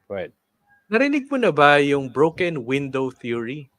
Go ahead. Narinig mo na ba yung broken window theory?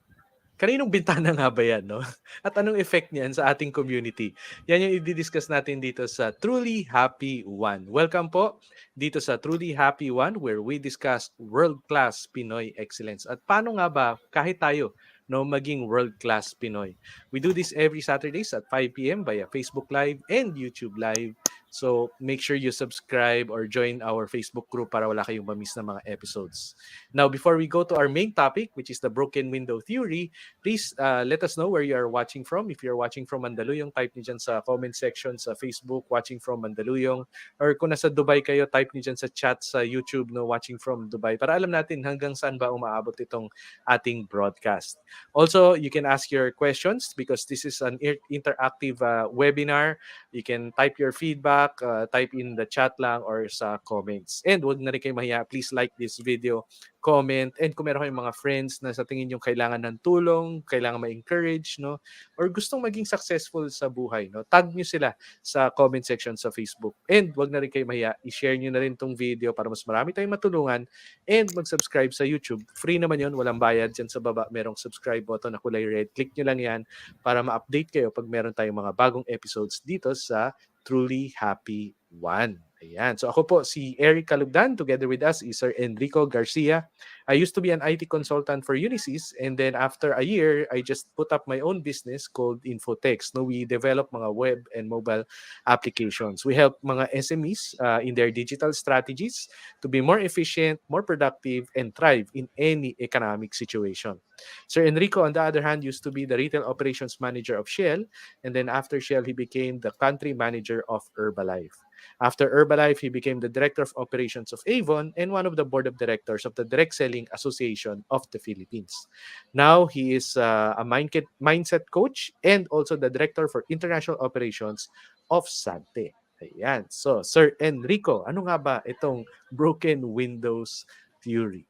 Kaninong bintana nga ba yan, no? At anong effect niyan sa ating community? Yan yung i-discuss natin dito sa Truly Happy One. Welcome po dito sa Truly Happy One where we discuss world-class Pinoy excellence. At paano nga ba kahit tayo no maging world-class Pinoy? We do this every Saturdays at 5 p.m. via Facebook Live and YouTube Live. So make sure you subscribe or join our Facebook group para wala kayong mamiss na mga episodes. Now, before we go to our main topic, which is the broken window theory, please let us know where you are watching from. If you're watching from Mandaluyong, type niyo dyan sa comment section sa Facebook, watching from Mandaluyong. Or kung nasa Dubai kayo, type niyo dyan sa chat sa YouTube, no, watching from Dubai. Para alam natin hanggang saan ba umaabot itong ating broadcast. Also, you can ask your questions because this is an interactive webinar. You can type your feedback, type in the chat lang or sa comments. And wag na rin kayo mahiya, please like this video, comment, and kung meron kayong mga friends na sa tingin yung kailangan ng tulong, kailangan ma-encourage, no? Or gustong maging successful sa buhay, no? Tag nyo sila sa comment section sa Facebook. And wag na rin kayo mahiya, i-share nyo na rin tong video para mas marami tayong matulungan and mag-subscribe sa YouTube. Free naman yon, walang bayad. Dyan sa baba, merong subscribe button na kulay red. Click nyo lang yan para ma-update kayo pag meron tayong mga bagong episodes dito sa Truly Happy One. Ayan. So ako po si Eric Calugdan. Together with us is Sir Enrico Garcia. I used to be an IT consultant for Unisys, and then after a year, I just put up my own business called Infotex. No, we develop mga web and mobile applications. We help mga SMEs in their digital strategies to be more efficient, more productive, and thrive in any economic situation. Sir Enrico, on the other hand, used to be the retail operations manager of Shell, and then after Shell, he became the country manager of Herbalife. After Herbalife, he became the Director of Operations of Avon and one of the Board of Directors of the Direct Selling Association of the Philippines. Now, he is a mindset coach and also the Director for International Operations of Sante. Ayan. So, Sir Enrico, ano nga ba itong broken windows theory?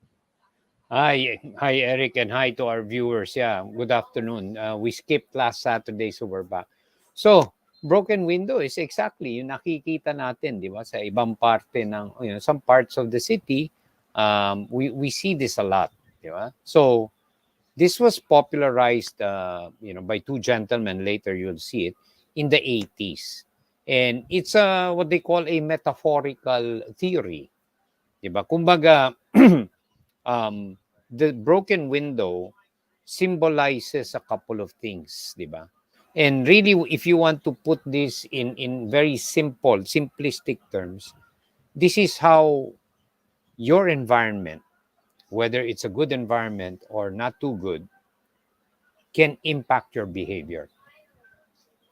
Hi, Eric, and hi to our viewers. Yeah, good afternoon. We skipped last Saturday, so we're back. So, broken window is exactly yung nakikita natin, di ba, sa ibang parte ng, some parts of the city. We see this a lot, di ba? So, this was popularized, by two gentlemen. Later, you'll see it in the 80s, and it's what they call a metaphorical theory, di ba? Kumbaga, the broken window symbolizes a couple of things, di ba? And really, if you want to put this in very simplistic terms, this is how your environment, whether it's a good environment or not too good, can impact your behavior.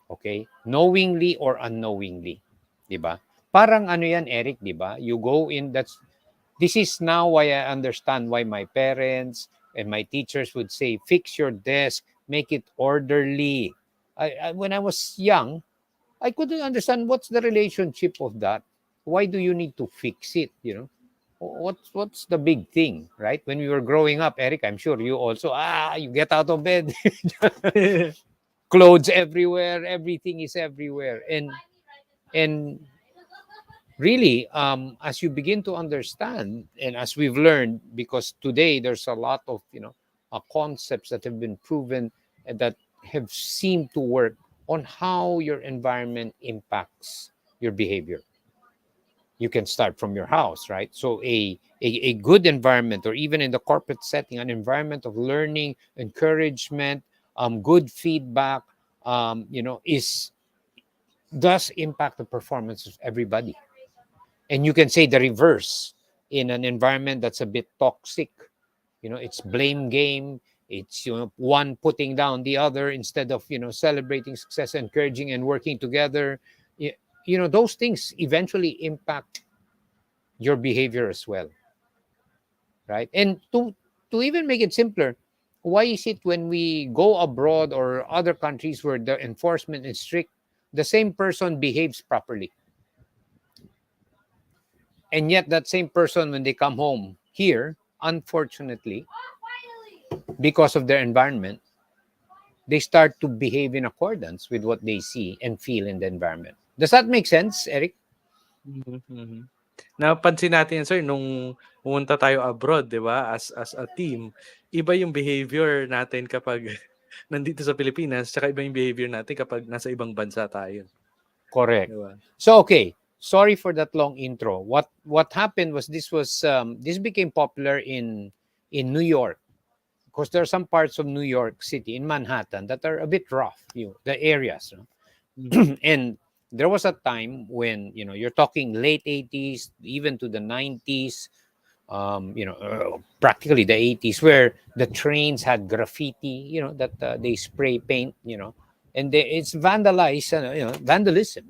Okay? Knowingly or unknowingly. Di ba? Parang ano yan, Eric, di ba? You go in, this is now why I understand why my parents and my teachers would say, fix your desk, make it orderly. When I was young, I couldn't understand what's the relationship of that. Why do you need to fix it? What's the big thing, right? When we were growing up, Eric, I'm sure you also, you get out of bed, clothes everywhere, everything is everywhere. And really, as you begin to understand, and as we've learned, because today there's a lot of concepts that have been proven and that have seemed to work on how your environment impacts your behavior. You can start from your house, right? So a good environment, or even in the corporate setting, an environment of learning, encouragement, good feedback, is does impact the performance of everybody. And you can say the reverse in an environment that's a bit toxic. It's blame game. It's one putting down the other instead of celebrating success, encouraging and working together. Those things eventually impact your behavior as well, right? And to even make it simpler, why is it when we go abroad or other countries where the enforcement is strict, the same person behaves properly, and yet that same person, when they come home here, unfortunately, because of their environment, they start to behave in accordance with what they see and feel in the environment. Does that make sense, Eric? Mhm, mhm. Napansin natin yan, sir, nung pumunta tayo abroad, 'di ba? As a team, iba yung behavior natin kapag nandito sa Pilipinas, tsaka iba yung behavior natin kapag nasa ibang bansa tayo, Correct. 'di ba? So okay, sorry for that long intro. What happened was this became popular in New York, because there are some parts of New York City in Manhattan that are a bit rough, the areas, Mhm. and there was a time when you're talking late 80s even to the 90s, practically the 80s, where the trains had graffiti, that they spray paint, and it's vandalized, vandalism,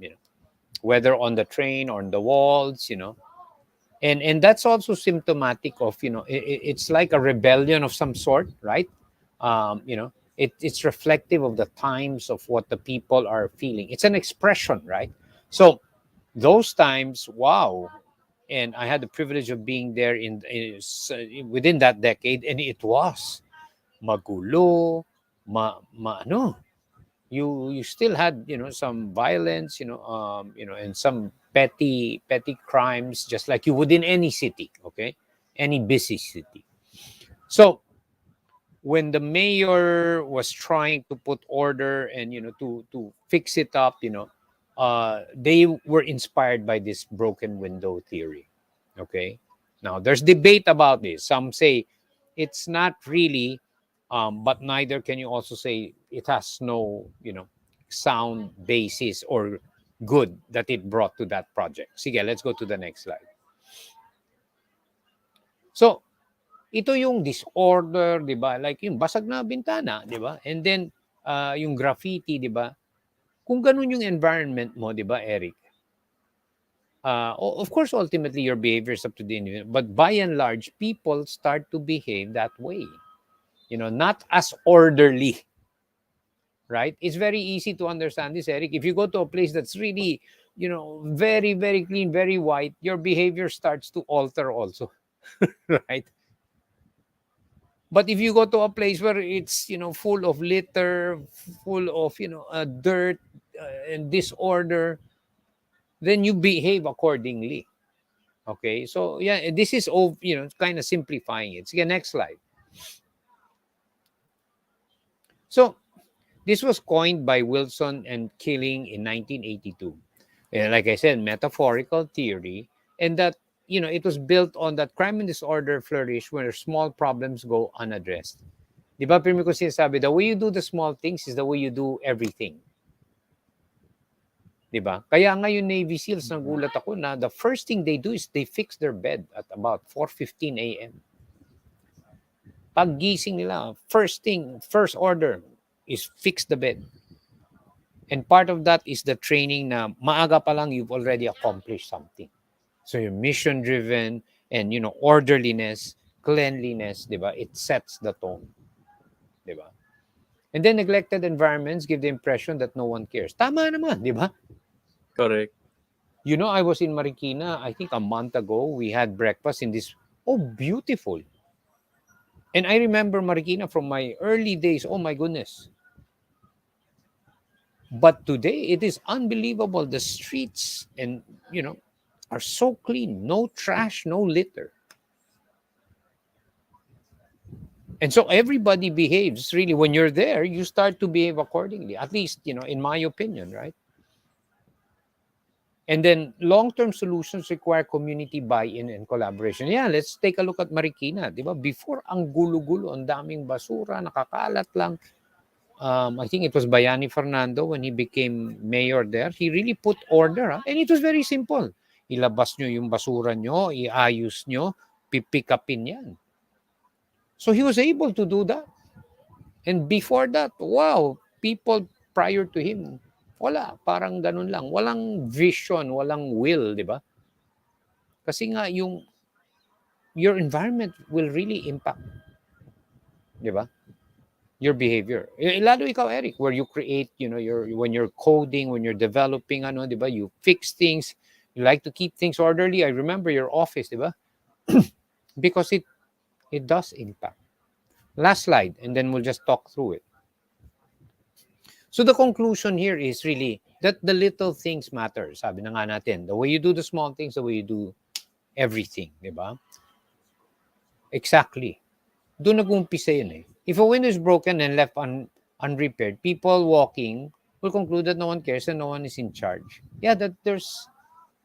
whether on the train or on the walls, and that's also symptomatic of, it's like a rebellion of some sort, right? It's reflective of the times of what the people are feeling. It's an expression, right? So those times, wow. And I had the privilege of being there within that decade, and it was magulo, ano, you still had, some violence, and some petty crimes, just like you would in any city, okay, any busy city. So when the mayor was trying to put order and, to fix it up, they were inspired by this broken window theory. Okay, now there's debate about this. Some say it's not really, but neither can you also say it has no, sound basis or good that it brought to that project. Sige, let's go to the next slide. So ito yung disorder, 'di ba? Like yung basag na bintana, 'di ba? And then yung graffiti, 'di ba? Kung ganun yung environment mo, 'di ba, Eric? Of course, ultimately your behavior is up to the individual, but by and large, people start to behave that way. Not as orderly, right? It's very easy to understand this, Eric. If you go to a place that's really, very, very clean, very white, your behavior starts to alter also, right? But if you go to a place where it's, full of litter, full of, dirt, and disorder, then you behave accordingly. Okay, so yeah, this is all, kind of simplifying it. So, next slide. So this was coined by Wilson and Killing in 1982. And like I said, metaphorical theory, and that, it was built on that crime and disorder flourish where small problems go unaddressed. Di ba, primo ko sinasabi, the way you do the small things is the way you do everything. Di ba? Kaya nga yung Navy SEALs, nagulat ako na the first thing they do is they fix their bed at about 4:15 a.m. Paggising nila, first thing, first order is fix the bed. And part of that is the training na maaga pa lang you've already accomplished something. So you're mission driven, and orderliness, cleanliness, 'di ba? It sets the tone, 'di ba? And then neglected environments give the impression that no one cares. Tama naman, 'di ba? Correct. I was in Marikina, I think a month ago. We had breakfast in this, oh, beautiful. And I remember Marikina from my early days. Oh my goodness. But today it is unbelievable. The streets and, are so clean. No trash, no litter. And so everybody behaves really. When you're there, you start to behave accordingly. At least, in my opinion, right? And then long-term solutions require community buy-in and collaboration. Yeah, let's take a look at Marikina, 'di ba? Before, ang gulo-gulo, ang daming basura, nakakalat lang. I think it was Bayani Fernando when he became mayor there. He really put order, and it was very simple. Ilabas nyo yung basura nyo, iayos nyo, pipick upin yan. So he was able to do that. And before that, wow, people prior to him, wala, parang ganun lang. Walang vision, walang will, di ba? Kasi nga your environment will really impact, di ba? Your behavior. Lalo ikaw, Eric, where you create, when you're coding, when you're developing, ano, di ba? You fix things. You like to keep things orderly. I remember your office, di ba? Because it does impact. Last slide, and then we'll just talk through it. So the conclusion here is really that the little things matter. Sabi na nga natin, the way you do the small things, the way you do everything, di ba? Exactly. Doon nag-umpisa yun eh. If a window is broken and left unrepaired, people walking will conclude that no one cares and no one is in charge. Yeah, that there's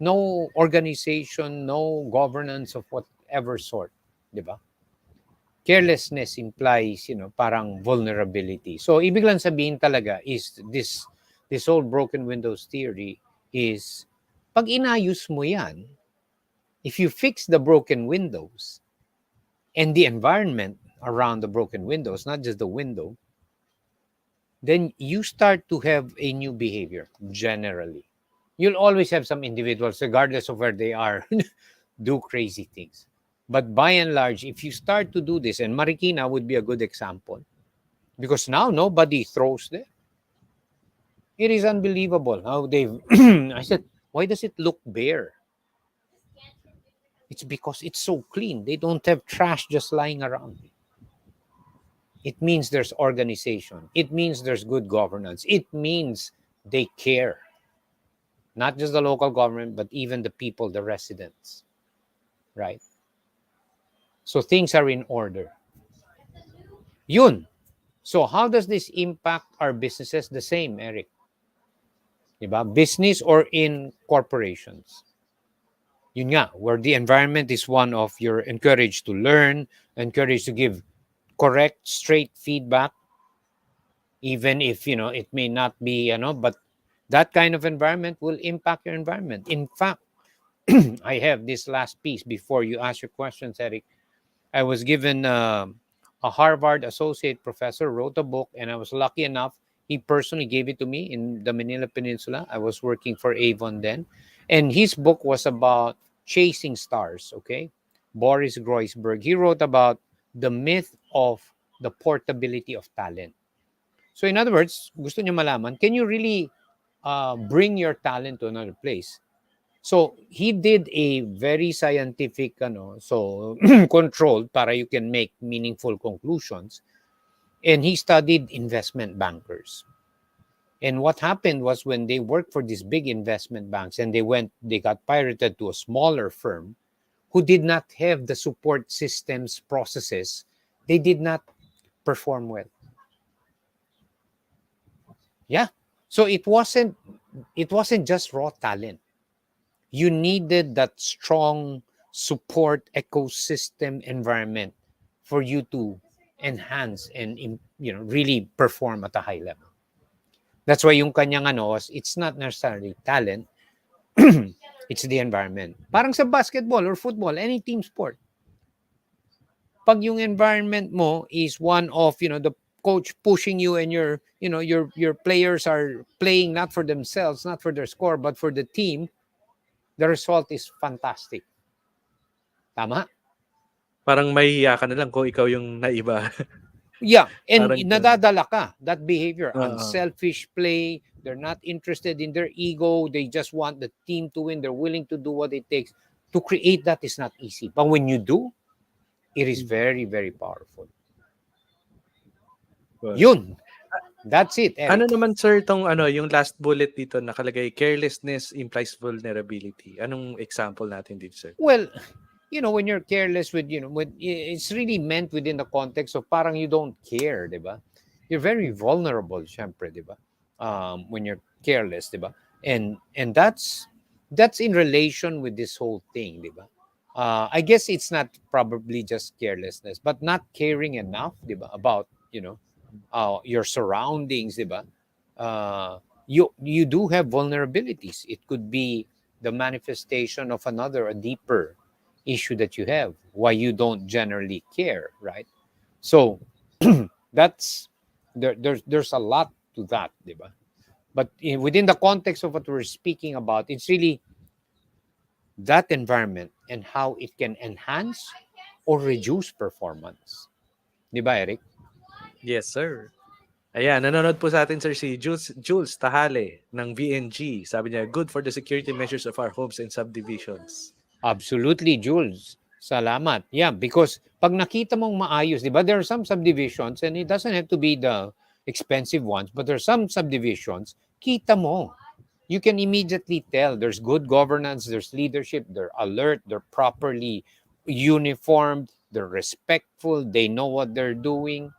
no organization, no governance of whatever sort, di ba? Carelessness implies, parang vulnerability. So, ibig lang sabihin talaga is this whole broken windows theory is pag inayos mo yan, if you fix the broken windows and the environment around the broken windows, not just the window, then you start to have a new behavior generally. You'll always have some individuals, regardless of where they are, do crazy things. But by and large, if you start to do this, and Marikina would be a good example, because now nobody throws there. It is unbelievable how they've. I said, why does it look bare? It's because it's so clean. They don't have trash just lying around. It means there's organization. It means there's good governance. It means they care. Not just the local government, but even the people, the residents. Right? So things are in order. Yun. So how does this impact our businesses? The same, Eric. Diba? Business or in corporations. Yun nga, where the environment is one of you're encouraged to learn, encouraged to give correct, straight feedback, even if, it may not be, but that kind of environment will impact your environment. In fact, I have this last piece before you ask your questions, Eric. I was given a Harvard associate professor wrote a book, and I was lucky enough. He personally gave it to me in the Manila Peninsula. I was working for Avon then. And his book was about chasing stars, okay? Boris Groisberg. He wrote about the myth of the portability of talent. So in other words, gusto niya malaman, can you really bring your talent to another place? So he did a very scientific, controlled para you can make meaningful conclusions. And he studied investment bankers. And what happened was when they worked for these big investment banks and they got pirated to a smaller firm who did not have the support systems processes, they did not perform well. Yeah. So it wasn't just raw talent. You needed that strong support ecosystem environment for you to enhance and really perform at a high level. That's why yung kanyang it's not necessarily talent, it's the environment. Parang sa basketball or football, any team sport. Pag yung environment mo is one of, the coach pushing you and your players are playing not for themselves, not for their score, but for the team, the result is fantastic. Tama? Parang mahihiya ka na lang kung ikaw yung naiba. Yeah, and Parang nadadala ka, that behavior, Oo. unselfish play, they're not interested in their ego, they just want the team to win, they're willing to do what it takes. To create that is not easy. But when you do, it is very, very powerful. Well, Yun. That's it, ano Eric. naman sir tong yung last bullet dito nakalagay carelessness implies vulnerability. Anong example natin dito sir? Well, when you're careless with, it's really meant within the context of parang you don't care, di ba? You're very vulnerable, syempre, di ba? When you're careless, di ba? And that's in relation with this whole thing, di ba? I guess it's not probably just carelessness, but not caring enough, di ba? About, your surroundings, di ba? You do have vulnerabilities. It could be the manifestation of a deeper issue that you have, why you don't generally care, right? So that's there's a lot to that, diba? But within the context of what we're speaking about, it's really that environment and how it can enhance or reduce performance. Diba, Eric? Yes sir. Ayan, nanonood po sa atin sir si Jules Tahale ng VNG. Sabi niya, good for the security measures of our homes and subdivisions. Absolutely, Jules. Salamat. Yeah, because pag nakita mong maayos, di ba, there are some subdivisions and it doesn't have to be the expensive ones, but there are some subdivisions, kita mo. you can immediately tell there's good governance, there's leadership, they're alert, they're properly uniformed, they're respectful, they know what they're doing.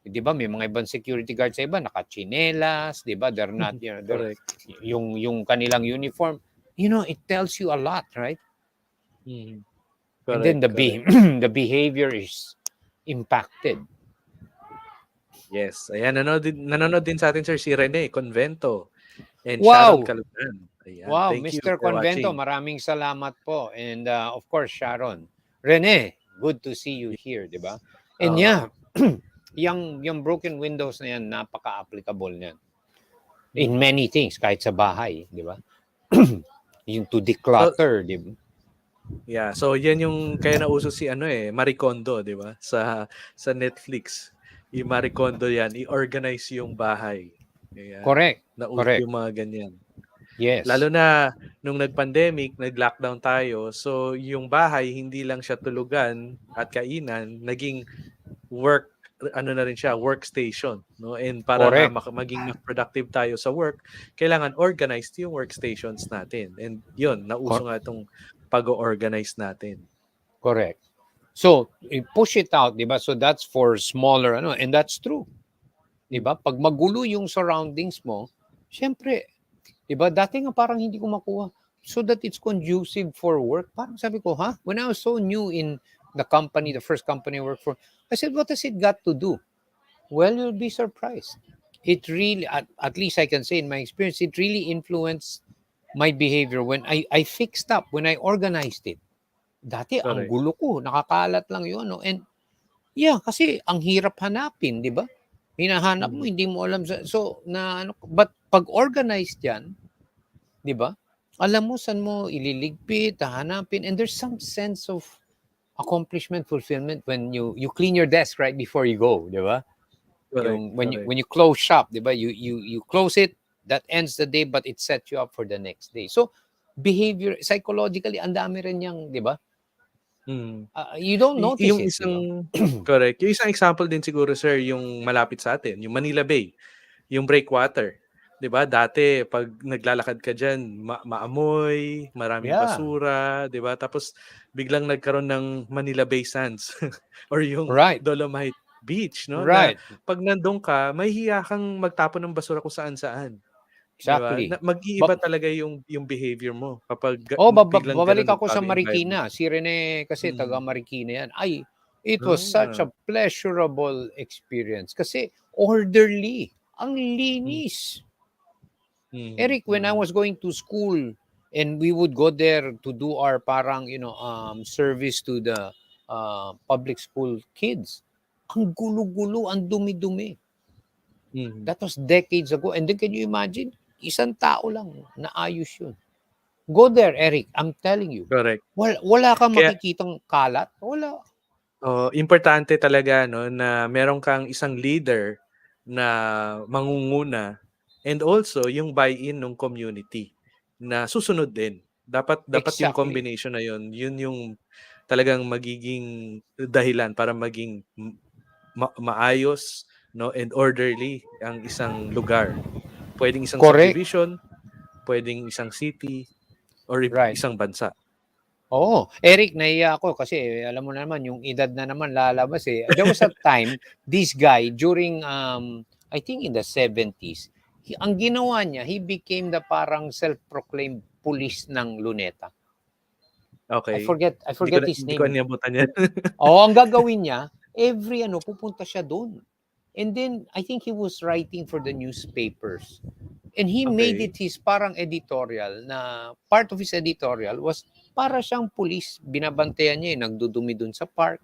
Di ba may mga ibang security guards sa iba nakachinelas, di ba? They're not, they're Correct. yung kanilang uniform, it tells you a lot, right? Mhm. And then Correct, correct. the behavior is impacted. Yes, ayan nanonood din sa'tin sir si Rene Convento and Sharon Wow! Calutan. Ayan, Wow, thank you Mr. for Convento, watching. maraming salamat po. And of course, Sharon. Rene, good to see you here, di ba? And Oo. yeah, yung broken windows na yan, napaka-applicable niyan. In Mhm. many things, kahit sa bahay, di ba? Yung to So, declutter, di ba? yeah, so yan yung kaya nauso si ano Marie Kondo, 'di ba? Sa Netflix. Yung Marie Kondo yan, i-organize yung bahay. Ayan. Correct. Nauso Correct. yung mga ganyan. Yes. Lalo na nung nag-pandemic, nag-lockdown tayo. So yung bahay hindi lang siya tulugan at kainan, naging work ano na rin siya, workstation, no? And para nga Correct. maging mas productive tayo sa work, kailangan organized yung workstations natin. And 'yun, nauso Cor- nga itong pag-organize natin. correct. So, push it out, di ba? So that's for smaller, and that's true. Di Mm. ba? Pag magulo yung surroundings mo, syempre, di ba? Dati nga parang hindi ko makuha. So that it's conducive for work. Parang sabi ko, When I was so new in the company, the first company I worked for, I said, what has it got to do? Well, you'll be surprised. It really, at least I can say in my experience, it really influenced my behavior when I fixed up, when I organized it. Dati, ang Correct. gulo ko, nakakalat lang yun. No? And yeah, kasi ang hirap hanapin, di ba? Hinahanap mo, Mhm. hindi mo alam. So, but pag organized yan, di ba? Alam mo saan mo ililigpit, hahanapin, and there's some sense of accomplishment, fulfillment when you clean your desk right before you go, di ba? Correct, Yung correct. when you close shop, 'di ba? You close it, that ends the day but it sets you up for the next day. So behavior psychologically ang dami rin yang, 'di ba? Mm. You don't notice Yung it, 'di ba? isang correct. Yung isang example din siguro sir, yung malapit sa atin, yung Manila Bay, yung breakwater. 'Di ba? Dati pag naglalakad ka diyan, maamoy, maraming Yeah. basura, 'di ba? Tapos biglang nagkaroon ng Manila Bay Sands or yung Right. Dolomite Beach, no? Na Right. pag nandoon ka, mahihiya kang magtapon ng basura kung saan-saan. 'Di ba? Exactly. Mag-iiba But talaga yung behavior mo kapag oh, biglang babalik gano'n ako sa nagbago yung environment. Marikina. Si Rene kasi taga Mm. Marikina yan. Ay, it was such Ah. a pleasurable experience kasi orderly. Ang Hmm. linis. Mhm, Eric, when I mhm. was going to school and we would go there to do our parang, service to the public school kids, ang gulo-gulo, ang dumi-dumi. Mhm. That was decades ago. And then can you imagine? Isang tao lang, naayos yun. Go there, Eric. I'm telling you. Correct. Wala kang Kaya makikitang kalat. Wala. importante talaga 'no na meron kang isang leader na mangunguna and also yung buy-in ng community na susunod din. Dapat yung Exactly. combination na yun yung talagang magiging dahilan para maging maayos 'no and orderly ang isang lugar. Puwedeng isang Correct. subdivision, puwedeng isang city, or Right. isang bansa. Oo. Eric, nahiya ako kasi alam mo naman yung edad na naman lalabas eh. There was a time, this guy, during, I think in the 70s, ang ginawa niya, he became the parang self-proclaimed police ng Luneta. Okey. I Hindi ko forget na his hindi ko name. inabutan 'yan. Oo, ang gagawin niya, pupunta siya doon. And then, I think he was writing for the newspapers. And he made Okey. it his parang editorial na part of his editorial was para siyang police. Binabantayan niya nagdudumi dun sa park,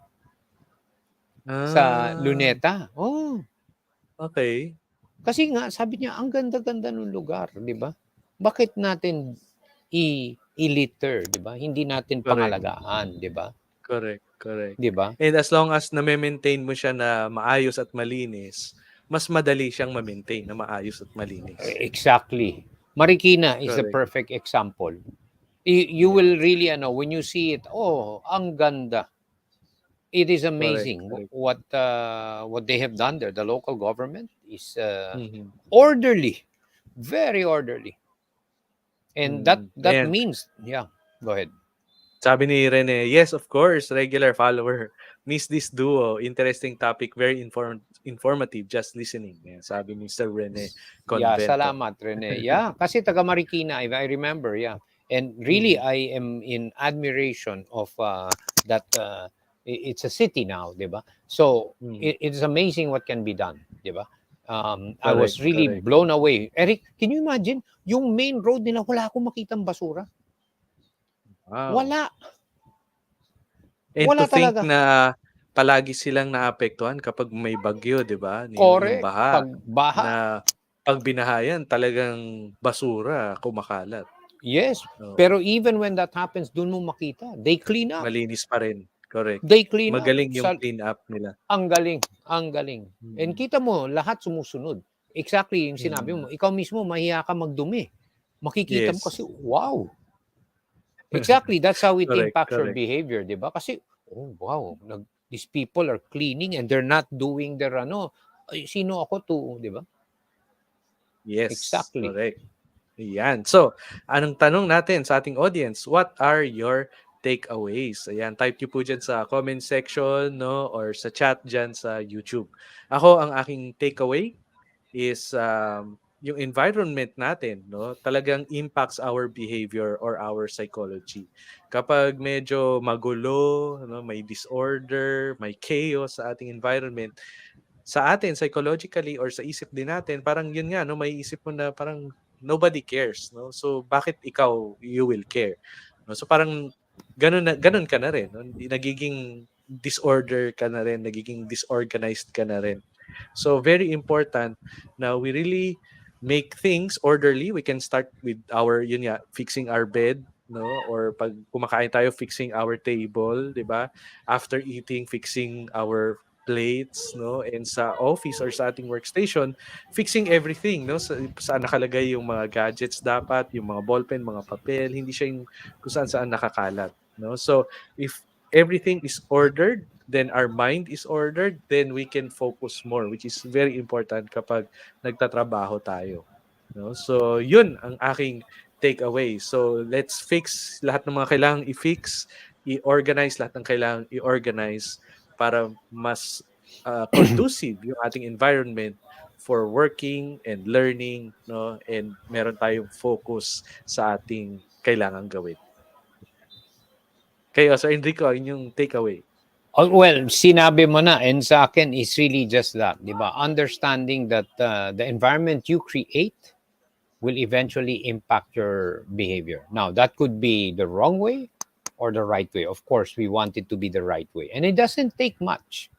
sa Ah, Luneta. Oh, okey. kasi nga sabi niya ang ganda-ganda ng lugar, 'di ba? Bakit natin i-litter, 'di ba? Hindi natin Correct, pangalagaan, 'di ba? correct, correct. 'Di ba? And as long as name-maintain mo siya na maayos at malinis, mas madali siyang ma-maintain na maayos at malinis. Exactly. Marikina is the Correct. perfect example. You will Yes. really when you see it, oh, ang ganda. It is Correct, amazing correct. what they have done there. The local government is Mhm. orderly, very orderly. And Mm. that Ayan. means, yeah, go ahead. Sabi ni Rene, yes, of course, regular follower. Miss this duo. Interesting topic, very informative, just listening. Ayan, sabi ni Sir Rene Yeah, Convento. salamat Rene. Yeah, kasi taga Marikina, if I remember, yeah. And really, Mm, I am in admiration of that. It's a city now, di ba? So mm. it's amazing what can be done, di ba? I Correct, was really correct. blown away. Eric, can you imagine? Yung main road nila, wala akong makitang basura. Wow. Wala. And to Wala think talaga. na palagi silang naapektuhan kapag may bagyo, 'di ba? Yung Correct. baha Pagbaha. na 'pag binahayan talagang basura kumakalat. Yes. Oo, Pero even when that happens, dun mo makita. They clean up. malinis pa rin, correct. They clean up. Magaling yung clean up nila. Ang galing, ang galing. And Mm, kita mo, lahat sumusunod. Exactly yung sinabi mo. mm. Ikaw mismo, mahiya ka magdumi. Makikita mo kasi, Yes. wow. Exactly, that's how it Correct, impacts your correct. behavior, di ba? Kasi, oh, wow, these people are cleaning and they're not doing their ano. Ay, sino ako to, di ba? Yes, Exactly. correct. Ayan. So, anong tanong natin sa ating audience? What are your takeaways? Ayan, type niyo po dyan sa comment section, no? Or sa chat dyan sa YouTube. Ako, ang aking takeaway is yung environment natin, no? Talagang impacts our behavior or our psychology. Kapag medyo magulo, no? May disorder, may chaos sa ating environment, sa atin psychologically or sa isip din natin parang yun nga no may isip mo na parang nobody cares no so bakit ikaw you will care no so parang ganun ka na rin no? Nagiging disorder ka na rin nagiging disorganized ka na rin so very important na we really make things orderly we can start with our yun nga fixing our bed no or pag kumakain tayo fixing our table 'di ba after eating fixing our plates no and sa office or sa ating workstation fixing everything no saan nakalagay yung mga gadgets dapat yung mga ballpen mga papel hindi siya yung kung saan nakakalat no so if everything is ordered then our mind is ordered then we can focus more which is very important kapag nagtatrabaho tayo no so yun ang aking takeaway so let's fix lahat ng mga kailangang i-fix i-organize lahat ng kailangang i-organize para mas conducive yung ating environment for working and learning no and meron tayong focus sa ating kailangang gawin. Kayo Sir Enrico, ang inyong takeaway. Oh, well, sinabi mo na, and sa akin is really just that, di ba? Understanding that the environment you create will eventually impact your behavior. Now, that could be the wrong way or the right way. Of course, we want it to be the right way. And it doesn't take much.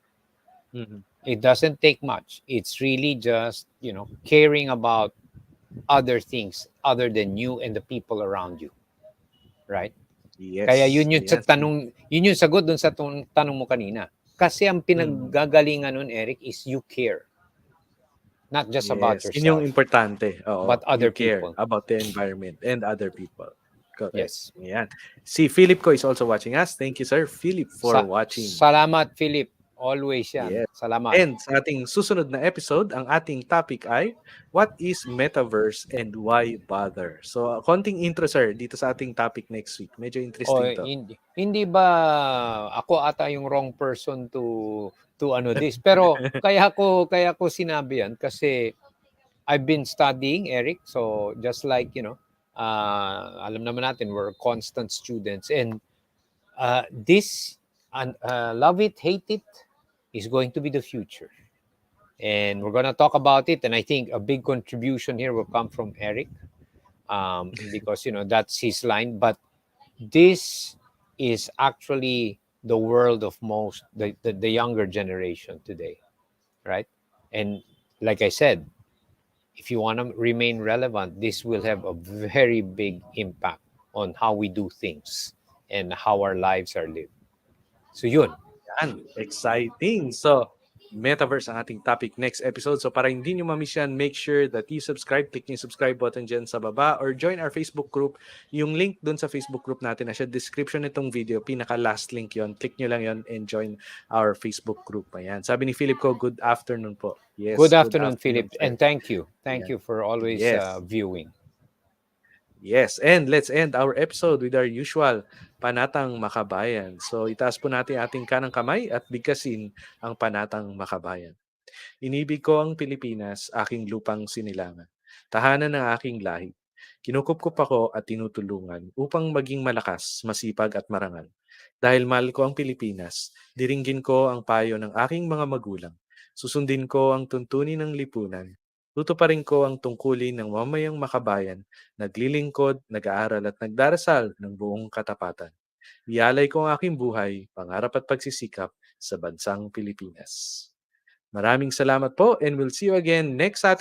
Mhm. It doesn't take much. It's really just, caring about other things other than you and the people around you, right? Kaya Yes, yun yung sa ayan. tanong, yun yung sagot dun sa tanong mo kanina. Kasi ang Mhm. pinaggagalingan nun, Eric, is you care. Not just about Yes, yun yung yourself, importante. but Oo, you other care people. about the environment and other people. Correct. Yes. Ayan. Si Philip ko is also watching us. Thank you, Sir Philip, for watching. Salamat, Philip. Always yan. Yes. Salamat. And sa ating susunod na episode, ang ating topic ay what is metaverse and why bother? So, konting intro sir dito sa ating topic next week. Medyo O interesting 'to. hindi ba ako ata yung wrong person to ano this? Pero kaya ko sinabi yan kasi I've been studying, Eric. So just like, alam naman natin we're constant students and this and love it, hate it is going to be the future. And we're going to talk about it and I think a big contribution here will come from Eric because that's his line but this is actually the world of most the younger generation today, right? And like I said, if you want to remain relevant, this will have a very big impact on how we do things and how our lives are lived. So yun. Yan, exciting. So, metaverse ang ating topic next episode. So, para hindi nyo mamiss yan, make sure that you subscribe. Click yung subscribe button dyan sa baba or join our Facebook group. Yung link dun sa Facebook group natin na siya description nitong video, pinaka last link yon. Click nyo lang yon and join our Facebook group. Ayan. Sabi ni Philip ko, good afternoon po. Good Yes, good afternoon, afternoon, Philip, sir. and thank you Ayan. for always Yes. viewing. Yes, and let's end our episode with our usual panatang makabayan. So itaas po natin ating kanang kamay at bigkasin ang panatang makabayan. Inibig ko ang Pilipinas, aking lupang sinilangan, tahanan ng aking lahi. Kinukupkup ako at tinutulungan upang maging malakas, masipag at marangal. Dahil mahal ko ang Pilipinas, diringgin ko ang payo ng aking mga magulang. Susundin ko ang tuntunin ng lipunan. Tutuparin ko ang tungkulin ng mamayang makabayan, naglilingkod, nag-aaral at nagdarasal ng buong katapatan. Ialay ko ang aking buhay, pangarap at pagsisikap sa bansang Pilipinas. Maraming salamat po and we'll see you again next Saturday.